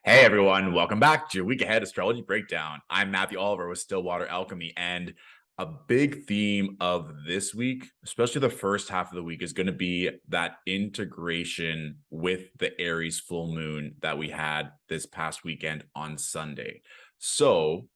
Hey everyone, welcome back to your week ahead astrology breakdown. I'm Matthew Oliver with Stillwater Alchemy, and a big theme of this week, especially the first half of the week, is going to be that integration with the Aries full moon that we had this past weekend on Sunday. So,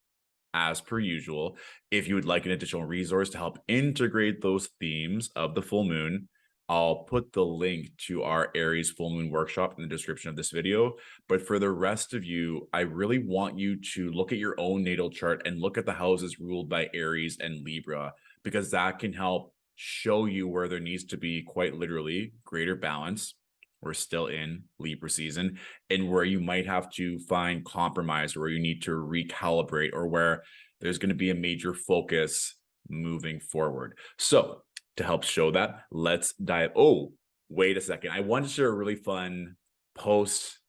as per usual, if you would like an additional resource to help integrate those themes of the full moon, I'll put the link to our Aries full moon workshop in the description of this video. But for the rest of you, I really want you to look at your own natal chart and look at the houses ruled by Aries and Libra, because that can help show you where there needs to be quite literally greater balance. We're still in Libra season, and where you might have to find compromise, or where you need to recalibrate, or where there's going to be a major focus moving forward. So to help show that, let's dive. Oh, wait a second. I want to share a really fun post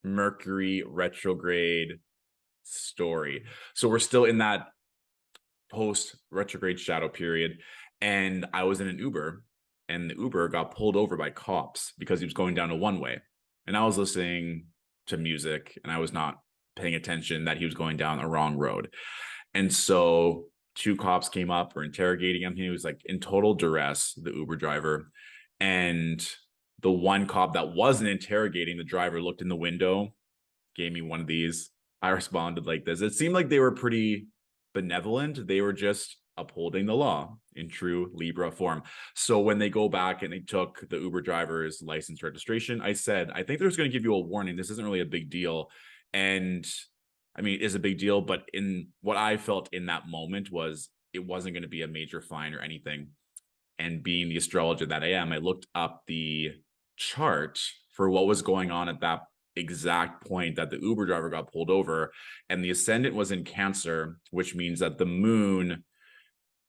Mercury retrograde story. So we're still in that post retrograde shadow period, and I was in an Uber, and the Uber got pulled over by cops because he was going down a one-way, and I was listening to music and I was not paying attention that he was going down a wrong road. And so two cops came up, were interrogating him. He was like in total duress, the Uber driver. And the one cop that wasn't interrogating the driver looked in the window, gave me one of these. I responded like this. It seemed like they were pretty benevolent. They were just upholding the law in true Libra form. So when they go back and they took the Uber driver's license registration, I said, I think they're just going to give you a warning. This isn't really a big deal. And I mean, it is a big deal, but in what I felt in that moment was it wasn't going to be a major fine or anything. And being the astrologer that I am, I looked up the chart for what was going on at that exact point that the Uber driver got pulled over, and the ascendant was in Cancer, which means that the moon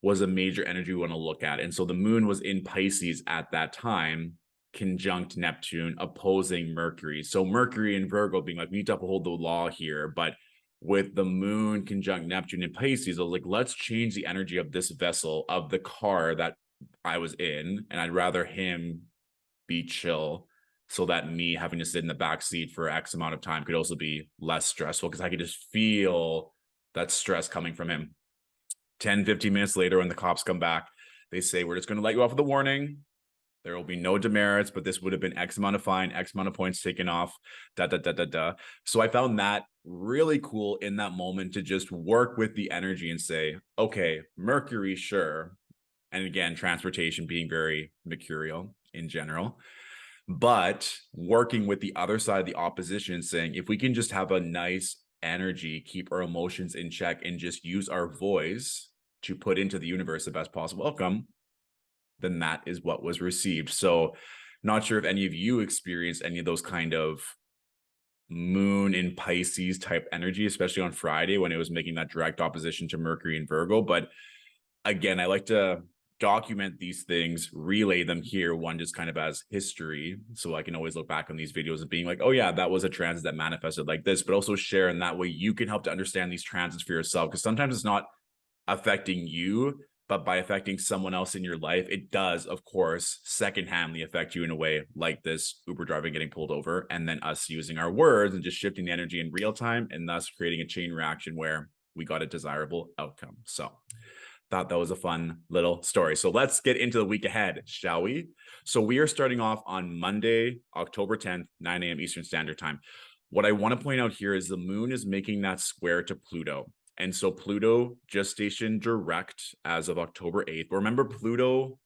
was a major energy we want to look at. And so the moon was in Pisces at that time, conjunct Neptune, opposing Mercury. So Mercury and Virgo being like, we need to uphold the law here. But with the moon conjunct Neptune in Pisces, I was like, let's change the energy of this vessel, of the car that I was in. And I'd rather him be chill, so that me having to sit in the back seat for X amount of time could also be less stressful, because I could just feel that stress coming from him. 10-15 minutes later, when the cops come back, they say, we're just going to let you off with a warning. There will be no demerits, but this would have been X amount of fine, X amount of points taken off, So I found that really cool in that moment, to just work with the energy and say, okay, Mercury, sure. And again, transportation being very mercurial in general, but working with the other side of the opposition, saying, if we can just have a nice energy, keep our emotions in check, and just use our voice to put into the universe the best possible outcome, then that is what was received. So not sure if any of you experienced any of those kind of moon in Pisces type energy, especially on Friday when it was making that direct opposition to Mercury and Virgo. But again, I like to document these things, relay them here, one just kind of as history, so I can always look back on these videos and being like, oh yeah, that was a transit that manifested like this, but also share, and that way you can help to understand these transits for yourself, because sometimes it's not affecting you, but by affecting someone else in your life, it does, of course, secondhandly affect you in a way, like this Uber driver getting pulled over, and then us using our words and just shifting the energy in real time, and thus creating a chain reaction where we got a desirable outcome. So thought that was a fun little story. So let's get into the week ahead, shall we? So we are starting off on Monday, October 10th, 9 a.m. Eastern Standard Time. What I want to point out here is the moon is making that square to Pluto. And so Pluto just stationed direct as of October 8th. But remember, Pluto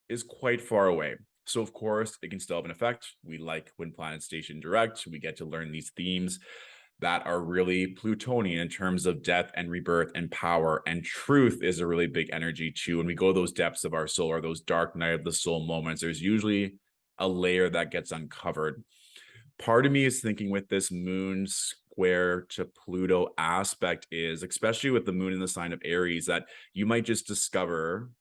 is quite far away. So of course, it can still have an effect. We like when planets station direct, we get to learn these themes that are really Plutonian in terms of death and rebirth and power, and truth is a really big energy too. When we go those depths of our soul, or those dark night of the soul moments, there's usually a layer that gets uncovered. Part of me is thinking with this moon square to Pluto aspect is, especially with the moon in the sign of Aries, that you might just discover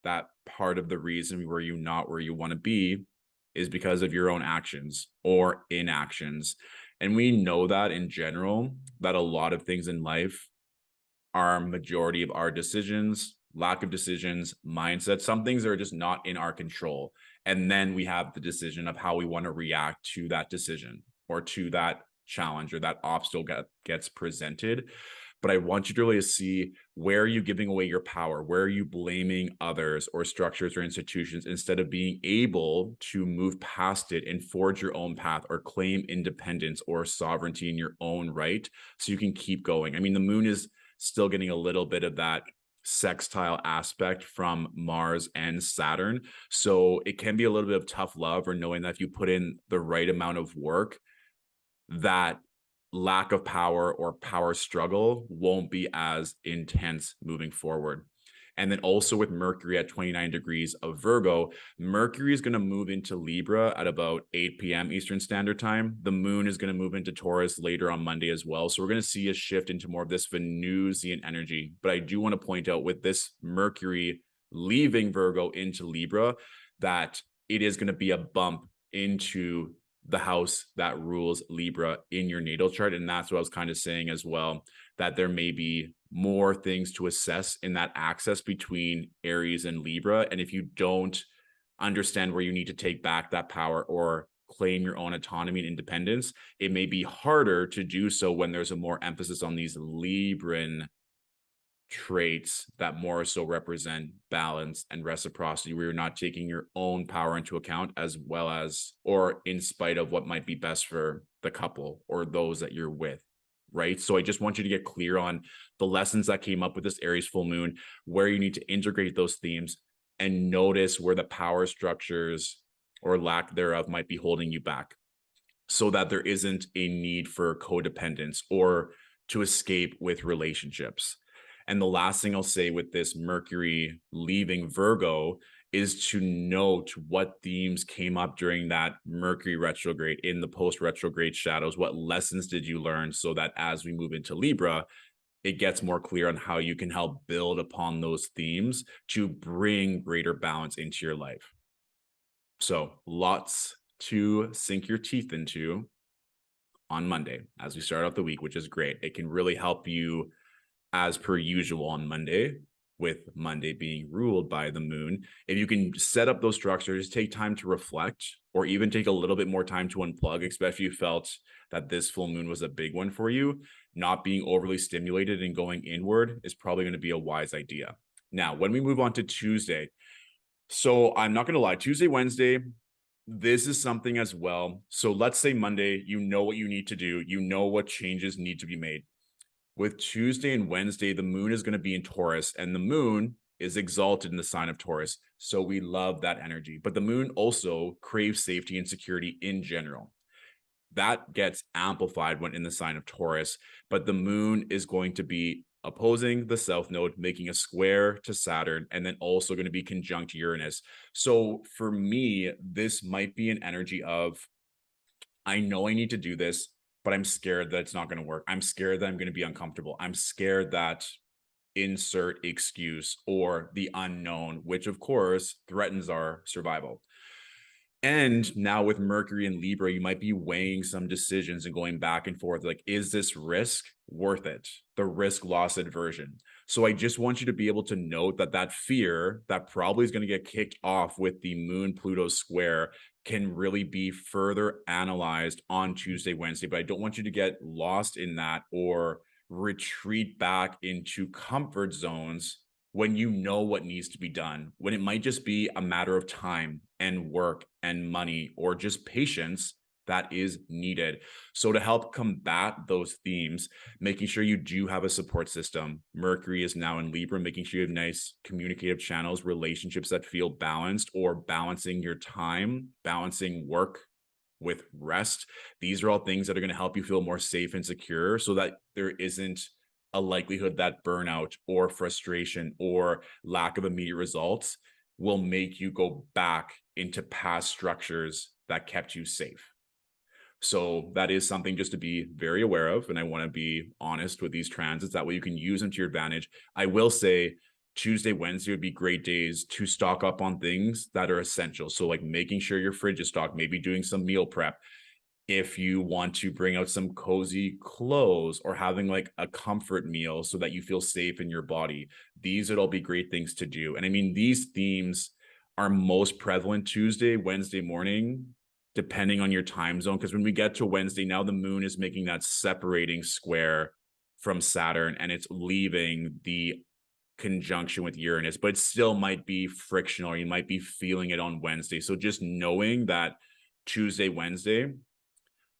that part of the reason where you're not where you want to be is because of your own actions or inactions. And we know that in general, that a lot of things in life are majority of our decisions lack of decisions, mindset. Some things are just not in our control. And then we have the decision of how we want to react to that decision or to that challenge or that obstacle gets presented. But I want you to really see, where are you giving away your power? Where are you blaming others or structures or institutions instead of being able to move past it and forge your own path or claim independence or sovereignty in your own right so you can keep going? I mean, the moon is still getting a little bit of that sextile aspect from Mars and Saturn. So it can be a little bit of tough love, or knowing that if you put in the right amount of work, that lack of power or power struggle won't be as intense moving forward. And then also with Mercury at 29 degrees of Virgo, Mercury is going to move into Libra at about 8 p.m. Eastern Standard Time. The moon is going to move into Taurus later on Monday as well. So we're going to see a shift into more of this Venusian energy. But I do want to point out, with this Mercury leaving Virgo into Libra, that it is going to be a bump into the house that rules Libra in your natal chart. And that's what I was kind of saying as well, that there may be more things to assess in that axis between Aries and Libra. And if you don't understand where you need to take back that power or claim your own autonomy and independence, it may be harder to do so when there's a more emphasis on these Libran traits that more so represent balance and reciprocity, where you're not taking your own power into account, as well as, or in spite of, what might be best for the couple or those that you're with, right? So I just want you to get clear on the lessons that came up with this Aries full moon, where you need to integrate those themes and notice where the power structures or lack thereof might be holding you back, so that there isn't a need for codependence or to escape with relationships. And the last thing I'll say with this Mercury leaving Virgo is to note what themes came up during that Mercury retrograde in the post-retrograde shadows. What lessons did you learn, so that as we move into Libra, it gets more clear on how you can help build upon those themes to bring greater balance into your life. So lots to sink your teeth into on Monday as we start out the week, which is great. It can really help you, as per usual on Monday, with Monday being ruled by the moon. If you can set up those structures, take time to reflect, or even take a little bit more time to unplug, especially if you felt that this full moon was a big one for you, not being overly stimulated and going inward is probably going to be a wise idea. Now, when we move on to Tuesday, so I'm not going to lie, Tuesday, Wednesday, this is something as well. So let's say Monday, you know what you need to do. You know what changes need to be made. With Tuesday and Wednesday, the moon is going to be in Taurus, and the moon is exalted in the sign of Taurus. So we love that energy. But the moon also craves safety and security in general. That gets amplified when in the sign of Taurus. But the moon is going to be opposing the south node, making a square to Saturn, and then also going to be conjunct Uranus. So for me, this might be an energy of, I know I need to do this, but I'm scared that it's not going to work. I'm scared that I'm going to be uncomfortable. I'm scared that, insert excuse, or the unknown, which of course threatens our survival. And now with Mercury and Libra, you might be weighing some decisions and going back and forth. Like, is this risk worth it? The risk loss aversion. So I just want you to be able to note that that fear that probably is going to get kicked off with the moon Pluto square can really be further analyzed on Tuesday, Wednesday. But I don't want you to get lost in that or retreat back into comfort zones when you know what needs to be done, when it might just be a matter of time and work and money or just patience that is needed. So to help combat those themes, making sure you do have a support system. Mercury is now in Libra, making sure you have nice communicative channels, relationships that feel balanced, or balancing your time, balancing work with rest. These are all things that are going to help you feel more safe and secure, so that there isn't a likelihood that burnout or frustration or lack of immediate results will make you go back into past structures that kept you safe. So that is something just to be very aware of. And I want to be honest with these transits. That way you can use them to your advantage. I will say Tuesday, Wednesday would be great days to stock up on things that are essential. So like making sure your fridge is stocked, maybe doing some meal prep. if you want to bring out some cozy clothes or having like a comfort meal so that you feel safe in your body. These would all be great things to do. And I mean, these themes are most prevalent Tuesday, Wednesday morning, depending on your time zone. Because when we get to Wednesday, now the moon is making that separating square from Saturn and it's leaving the conjunction with Uranus, but it still might be frictional. You might be feeling it on Wednesday. So just knowing that Tuesday, Wednesday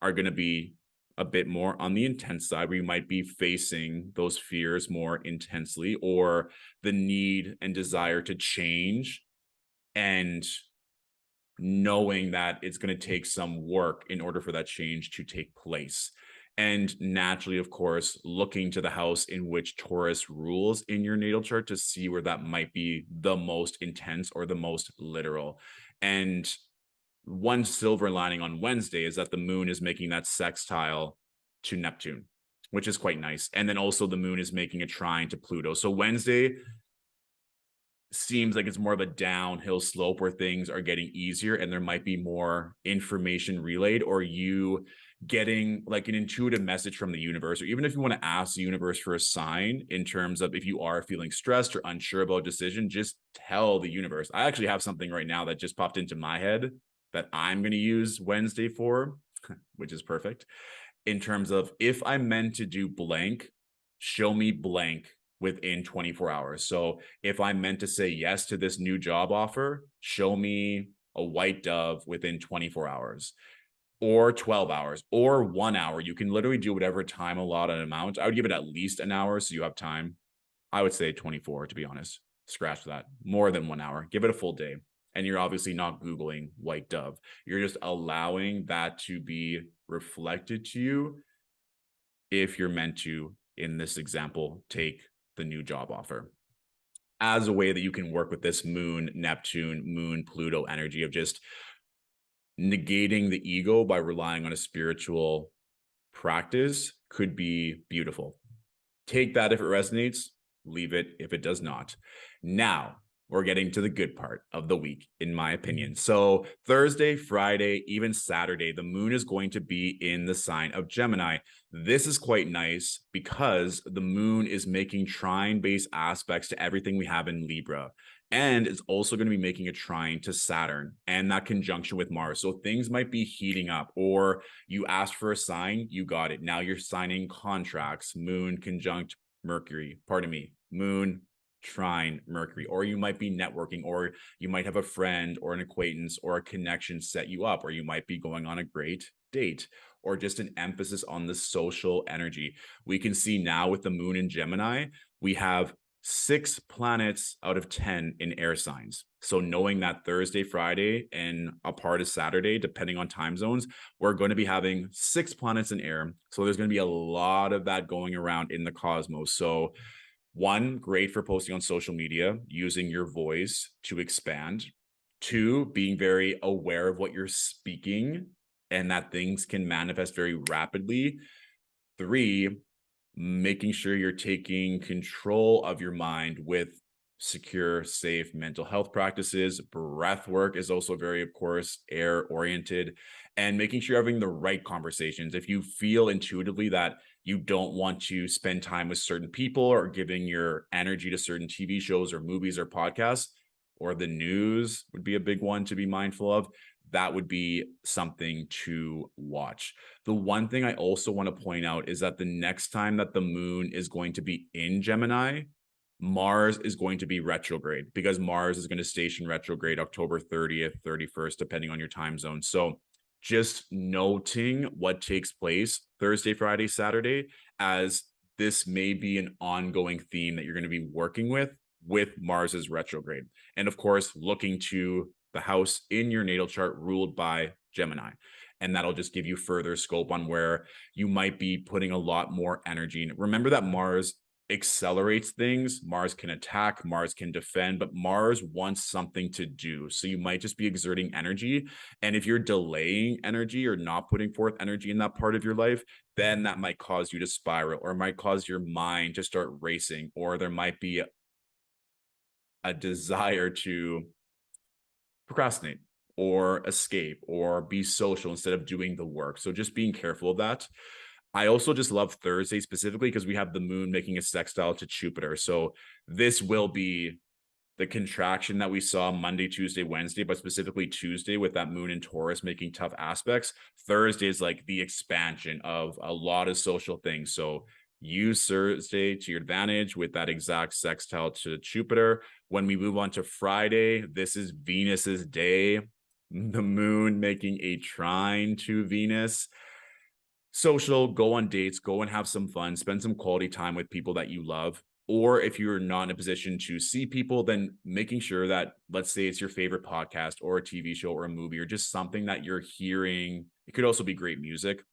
are going to be a bit more on the intense side, where you might be facing those fears more intensely, or the need and desire to change, and knowing that it's going to take some work in order for that change to take place. And naturally, of course, looking to the house in which Taurus rules in your natal chart to see where that might be the most intense or the most literal. And one silver lining on Wednesday is that the moon is making that sextile to Neptune, which is quite nice. And then also the moon is making a trine to Pluto. So Wednesday seems like it's more of a downhill slope where things are getting easier and there might be more information relayed, or you getting like an intuitive message from the universe, or even if you want to ask the universe for a sign in terms of if you are feeling stressed or unsure about a decision, just tell the universe. I actually have something right now that just popped into my head that I'm going to use Wednesday for, which is perfect, in terms of if I'm meant to do blank, show me blank within 24 hours. So if I'm meant to say yes to this new job offer, show me a white dove within 24 hours or 12 hours or 1 hour. You can literally do whatever time allotted amount. I would give it at least an hour so you have time. I would say 24, to be honest. Scratch that. More than 1 hour. Give it a full day. And you're obviously not Googling white dove. You're just allowing that to be reflected to you if you're meant to, in this example, take the new job offer, as a way that you can work with this moon, Neptune, moon, Pluto energy of just negating the ego by relying on a spiritual practice could be beautiful. Take that if it resonates, leave it if it does not. Now, we're getting to the good part of the week, in my opinion. So Thursday, Friday, even Saturday, the moon is going to be in the sign of Gemini. This is quite nice because the moon is making trine-based aspects to everything we have in Libra. And it's also going to be making a trine to Saturn and that conjunction with Mars. So things might be heating up, or you asked for a sign, you got it. Now you're signing contracts, moon conjunct Mercury, moon trine Mercury, or you might be networking, or you might have a friend or an acquaintance or a connection set you up, or you might be going on a great date, or just an emphasis on the social energy. We can see now with the moon in Gemini, we have 6 planets out of 10 in air signs. So knowing that Thursday, Friday, and a part of Saturday, depending on time zones, we're going to be having 6 planets in air. So there's going to be a lot of that going around in the cosmos. So one, great for posting on social media, using your voice to expand. 2, being very aware of what you're speaking and that things can manifest very rapidly. 3, making sure you're taking control of your mind with secure, safe mental health practices. Breath work is also very, of course, air oriented, and making sure you're having the right conversations. If you feel intuitively that you don't want to spend time with certain people or giving your energy to certain TV shows or movies or podcasts, or the news would be a big one to be mindful of, that would be something to watch. The one thing I also want to point out is that the next time that the moon is going to be in Gemini, Mars is going to be retrograde, because Mars is going to station retrograde October 30th, 31st, depending on your time zone. So just noting what takes place Thursday, Friday, Saturday, as this may be an ongoing theme that you're going to be working with Mars's retrograde. And of course, looking to the house in your natal chart ruled by Gemini. And that'll just give you further scope on where you might be putting a lot more energy in. Remember that Mars accelerates things. Mars can attack, Mars can defend, but Mars wants something to do. So you might just be exerting energy. And if you're delaying energy or not putting forth energy in that part of your life, then that might cause you to spiral, or might cause your mind to start racing, or there might be a desire to procrastinate or escape or be social instead of doing the work. So just being careful of that. I also just love Thursday specifically because we have the moon making a sextile to Jupiter. So this will be the contraction that we saw Monday, Tuesday, Wednesday, but specifically Tuesday with that moon in Taurus making tough aspects. Thursday is like the expansion of a lot of social things. So use Thursday to your advantage with that exact sextile to Jupiter. When we move on to Friday, this is Venus's day. The moon making a trine to Venus. Social, go on dates, go and have some fun, spend some quality time with people that you love. Or if you're not in a position to see people, then making sure that, let's say it's your favorite podcast or a TV show or a movie or just something that you're hearing. It could also be great music.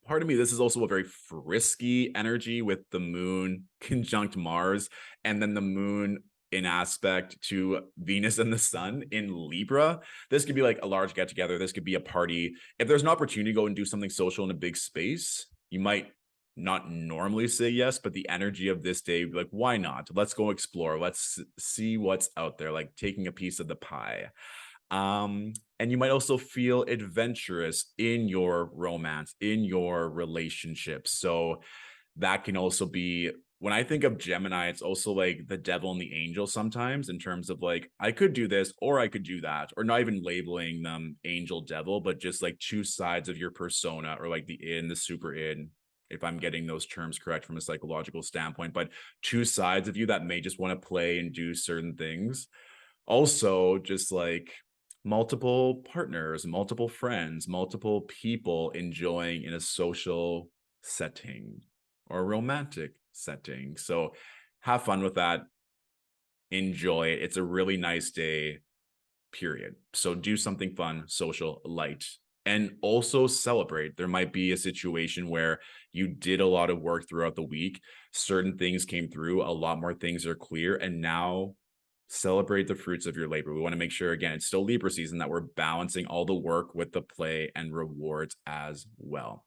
Part of me, this is also a very frisky energy with the moon conjunct Mars and then the moon in aspect to Venus and the sun in Libra. This could be like a large get together. This could be a party. If there's an opportunity to go and do something social in a big space, you might not normally say yes, but the energy of this day, like, why not? Let's go explore. Let's see what's out there, like taking a piece of the pie. And you might also feel adventurous in your romance, in your relationships. So that can also be, when I think of Gemini, it's also like the devil and the angel sometimes in terms of like, I could do this or I could do that, or not even labeling them angel devil, but just like two sides of your persona, or like the in, the super in, if I'm getting those terms correct from a psychological standpoint, but two sides of you that may just want to play and do certain things. Also, just like multiple partners, multiple friends, multiple people enjoying in a social setting or a romantic setting. So have fun with that. Enjoy it. It's a really nice day, period. So do something fun, social, light, and also celebrate. There might be a situation where you did a lot of work throughout the week. Certain things came through, a lot more things are clear, and now celebrate the fruits of your labor. We want to make sure, again, it's still Libra season, that we're balancing all the work with the play and rewards as well.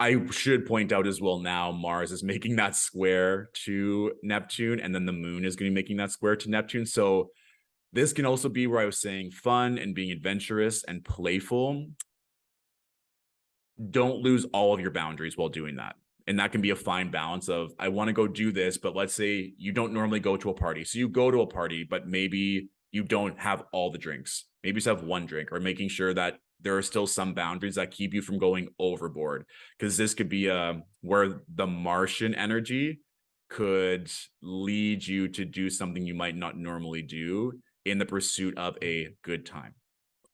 I should point out as well, now Mars is making that square to Neptune, and then the moon is going to be making that square to Neptune. So this can also be where I was saying fun and being adventurous and playful. Don't lose all of your boundaries while doing that. And that can be a fine balance of, I want to go do this, but let's say you don't normally go to a party. So you go to a party, but maybe you don't have all the drinks. Maybe you just have one drink, or making sure that there are still some boundaries that keep you from going overboard. Because this could be where the Martian energy could lead you to do something you might not normally do in the pursuit of a good time,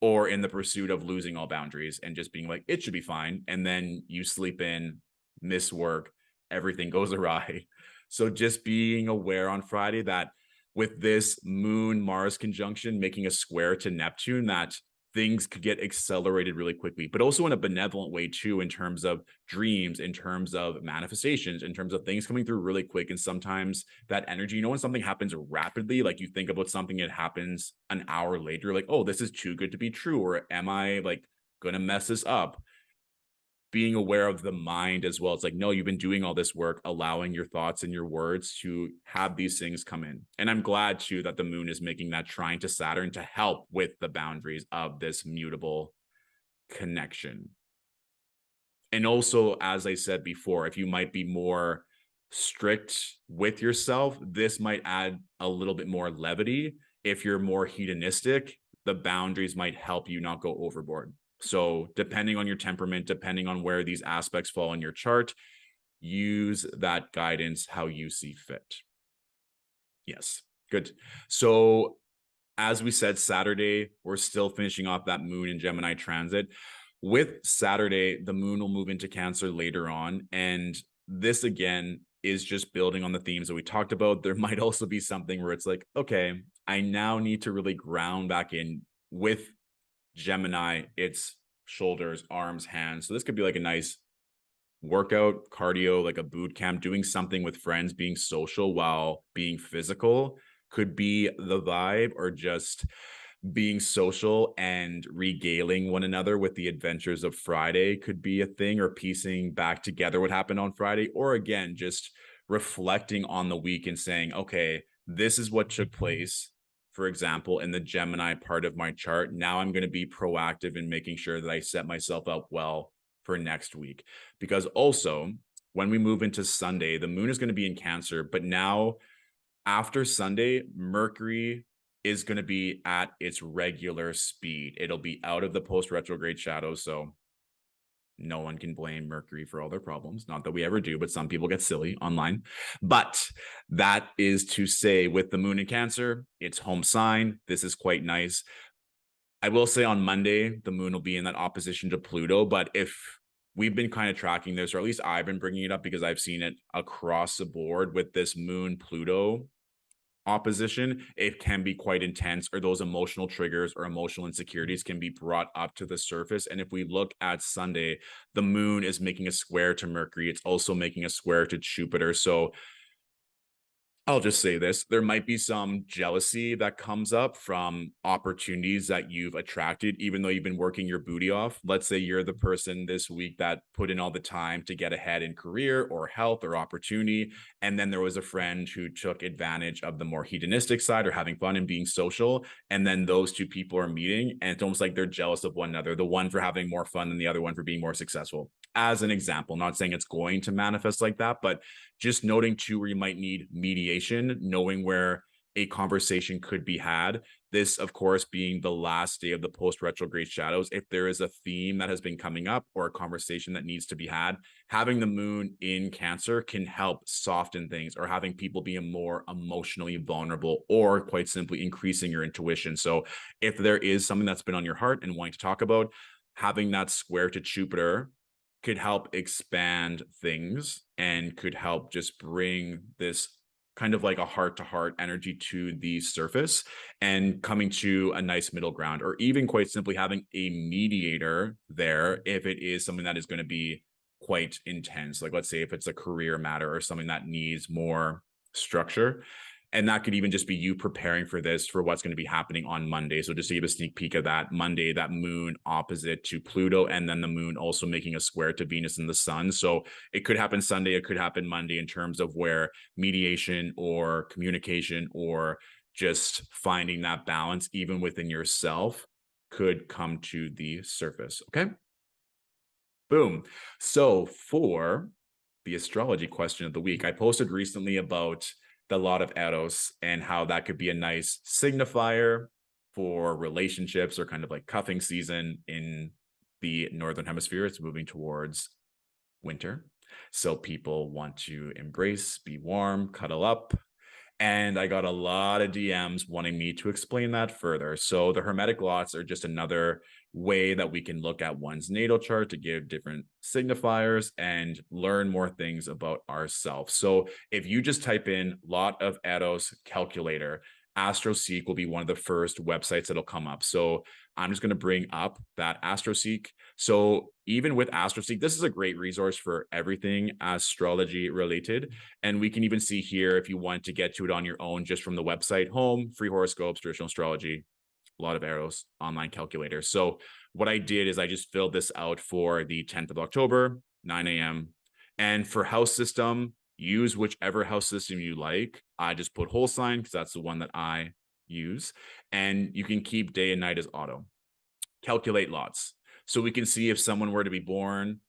or in the pursuit of losing all boundaries and just being like, it should be fine. And then you sleep in, miss work, everything goes awry. So just being aware on Friday that with this moon Mars conjunction making a square to Neptune, that things could get accelerated really quickly, but also in a benevolent way too, in terms of dreams, in terms of manifestations, in terms of things coming through really quick. And sometimes that energy, you know, when something happens rapidly, like you think about something, it happens an hour later, like, oh, this is too good to be true, or am I like gonna mess this up? Being aware of the mind as well. It's like, no, you've been doing all this work, allowing your thoughts and your words to have these things come in. And I'm glad too that the moon is making that trine to Saturn to help with the boundaries of this mutable connection. And also, as I said before, if you might be more strict with yourself, this might add a little bit more levity. If you're more hedonistic, the boundaries might help you not go overboard. So depending on your temperament, depending on where these aspects fall in your chart, use that guidance how you see fit. Yes, good. So as we said, Saturday, we're still finishing off that moon in Gemini transit. With Saturday, the moon will move into Cancer later on. And this, again, is just building on the themes that we talked about. There might also be something where it's like, okay, I now need to really ground back in. With Gemini, it's shoulders, arms, hands. So this could be like a nice workout, cardio, like a boot camp, doing something with friends, being social while being physical could be the vibe, or just being social and regaling one another with the adventures of Friday could be a thing, or piecing back together what happened on Friday, or again, just reflecting on the week and saying, okay, this is what took place for example, in the Gemini part of my chart, now I'm going to be proactive in making sure that I set myself up well for next week. Because also, when we move into Sunday, the moon is going to be in Cancer, but now after Sunday, Mercury is going to be at its regular speed. It'll be out of the post retrograde shadow. So no one can blame Mercury for all their problems. Not that we ever do, but some people get silly online. But that is to say, with the moon in Cancer, it's home sign. This is quite nice. I will say on Monday, the moon will be in that opposition to Pluto. But if we've been kind of tracking this, or at least I've been bringing it up because I've seen it across the board with this moon Pluto opposition, it can be quite intense, or those emotional triggers or emotional insecurities can be brought up to the surface. And if we look at Sunday, the moon is making a square to Mercury. It's also making a square to Jupiter. So I'll just say this, there might be some jealousy that comes up from opportunities that you've attracted, even though you've been working your booty off. Let's say you're the person this week that put in all the time to get ahead in career or health or opportunity. And then there was a friend who took advantage of the more hedonistic side or having fun and being social. And then those two people are meeting, and it's almost like they're jealous of one another, the one for having more fun than the other one for being more successful. As an example, not saying it's going to manifest like that, but just noting too where you might need mediation, knowing where a conversation could be had. This, of course, being the last day of the post-retrograde shadows. If there is a theme that has been coming up or a conversation that needs to be had, having the moon in Cancer can help soften things, or having people be more emotionally vulnerable, or quite simply increasing your intuition. So if there is something that's been on your heart and wanting to talk about, having that square to Jupiter could help expand things and could help just bring this kind of like a heart-to-heart energy to the surface and coming to a nice middle ground, or even quite simply having a mediator there if it is something that is going to be quite intense. Like, let's say if it's a career matter or something that needs more structure. And that could even just be you preparing for this, for what's going to be happening on Monday. So just to give a sneak peek of that, Monday, that moon opposite to Pluto, and then the moon also making a square to Venus and the sun. So it could happen Sunday, it could happen Monday, in terms of where mediation or communication or just finding that balance, even within yourself, could come to the surface. Okay. Boom. So for the astrology question of the week, I posted recently about the Lot of Eros and how that could be a nice signifier for relationships, or kind of like cuffing season in the Northern Hemisphere. It's moving towards winter. So people want to embrace, be warm, cuddle up. And I got a lot of DMs wanting me to explain that further. So the Hermetic Lots are just another way that we can look at one's natal chart to give different signifiers and learn more things about ourselves. So if you just type in Lot of Eros calculator, AstroSeek will be one of the first websites that'll come up. So I'm just going to bring up that AstroSeek. So even with AstroSeek, this is a great resource for everything astrology related. And we can even see here, if you want to get to it on your own, just from the website, home, free horoscopes, traditional astrology, Lot of Eros, online calculator. So what I did is I just filled this out for the 10th of October, 9 a.m. And for house system, use whichever house system you like. I just put whole sign because that's the one that I use. And you can keep day and night as auto. Calculate lots. So we can see if someone were to be born,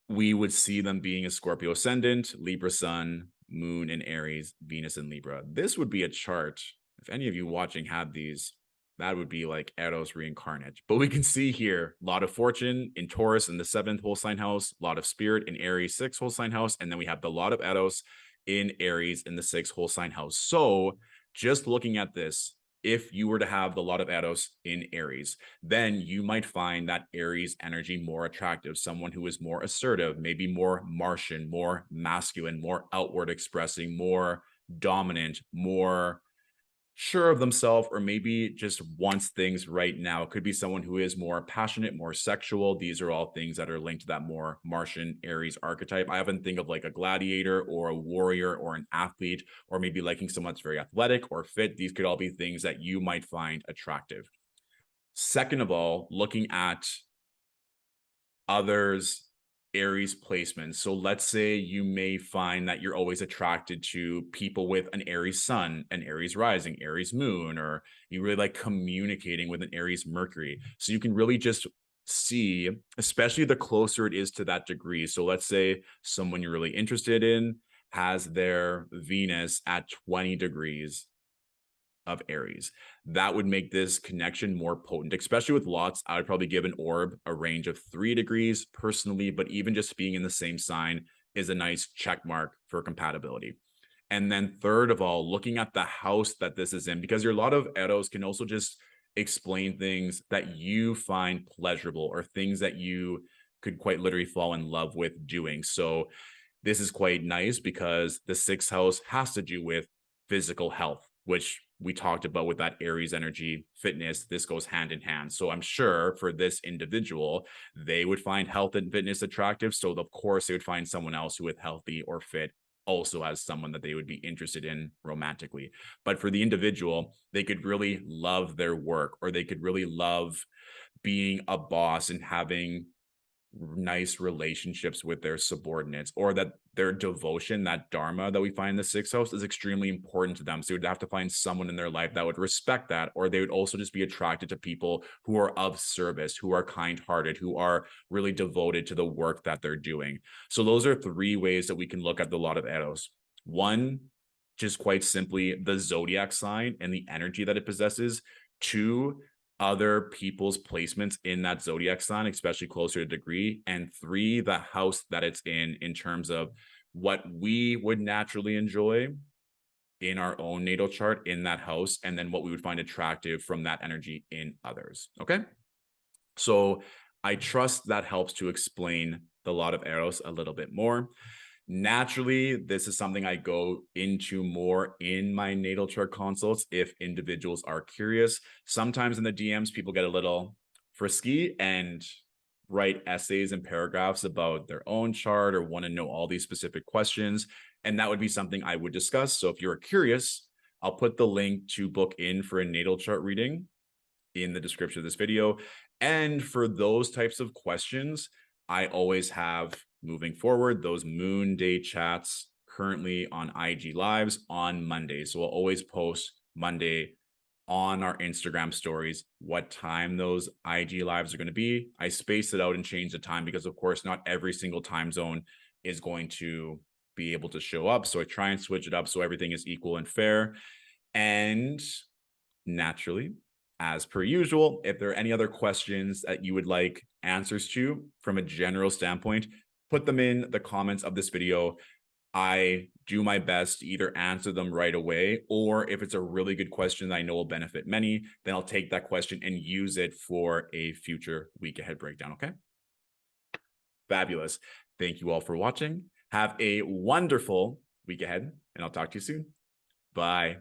we would see them being a Scorpio ascendant, Libra sun, moon in Aries, Venus in Libra. This would be a chart. If any of you watching had these, that would be like Eros reincarnate. But we can see here, lot of fortune in Taurus in the 7th whole sign house, lot of spirit in Aries 6th whole sign house, and then we have the lot of Eros in Aries in the 6th whole sign house. So just looking at this, if you were to have the lot of Eros in Aries, then you might find that Aries energy more attractive, someone who is more assertive, maybe more Martian, more masculine, more outward expressing, more dominant, more sure of themselves, or maybe just wants things right now. It could be someone who is more passionate, more sexual. These are all things that are linked to that more Martian Aries archetype. I often think of like a gladiator or a warrior or an athlete, or maybe liking someone that's very athletic or fit. These could all be things that you might find attractive. Second of all, looking at others Aries placements. So let's say you may find that you're always attracted to people with an Aries sun, an Aries rising, Aries moon, or you really like communicating with an Aries Mercury. So you can really just see, especially the closer it is to that degree. So let's say someone you're really interested in has their Venus at 20 degrees of Aries. That would make this connection more potent, especially with lots. I would probably give an orb a range of 3 degrees personally, but even just being in the same sign is a nice check mark for compatibility. And then third of all, looking at the house that this is in, because your lot of Eros can also just explain things that you find pleasurable or things that you could quite literally fall in love with doing. So this is quite nice because the sixth house has to do with physical health, which we talked about with that Aries energy, fitness. This goes hand in hand. So I'm sure for this individual, they would find health and fitness attractive. So of course, they would find someone else who is healthy or fit also as someone that they would be interested in romantically. But for the individual, they could really love their work, or they could really love being a boss and having nice relationships with their subordinates, or that their devotion, that dharma that we find in the sixth house, is extremely important to them. So you'd have to find someone in their life that would respect that, or they would also just be attracted to people who are of service, who are kind-hearted, who are really devoted to the work that they're doing. So those are 3 ways that we can look at the lot of Eros. One, just quite simply the zodiac sign and the energy that it possesses. 2, other people's placements in that zodiac sign, especially closer to degree. And 3, the house that it's in terms of what we would naturally enjoy in our own natal chart in that house, and then what we would find attractive from that energy in others. Okay. So I trust that helps to explain the lot of Eros a little bit more. Naturally, this is something I go into more in my natal chart consults if individuals are curious. Sometimes in the DMs, people get a little frisky and write essays and paragraphs about their own chart or want to know all these specific questions. And that would be something I would discuss. So if you're curious, I'll put the link to book in for a natal chart reading in the description of this video. And for those types of questions, I always have, moving forward, those moon day chats currently on IG lives on Monday. So I'll always post Monday on our Instagram stories what time those IG lives are going to be. I space it out and change the time because, of course, not every single time zone is going to be able to show up. So I try and switch it up so everything is equal and fair. And naturally, as per usual, if there are any other questions that you would like answers to from a general standpoint, put them in the comments of this video. I do my best to either answer them right away, or if it's a really good question that I know will benefit many, then I'll take that question and use it for a future week ahead breakdown. Okay. Fabulous. Thank you all for watching. Have a wonderful week ahead, and I'll talk to you soon. Bye.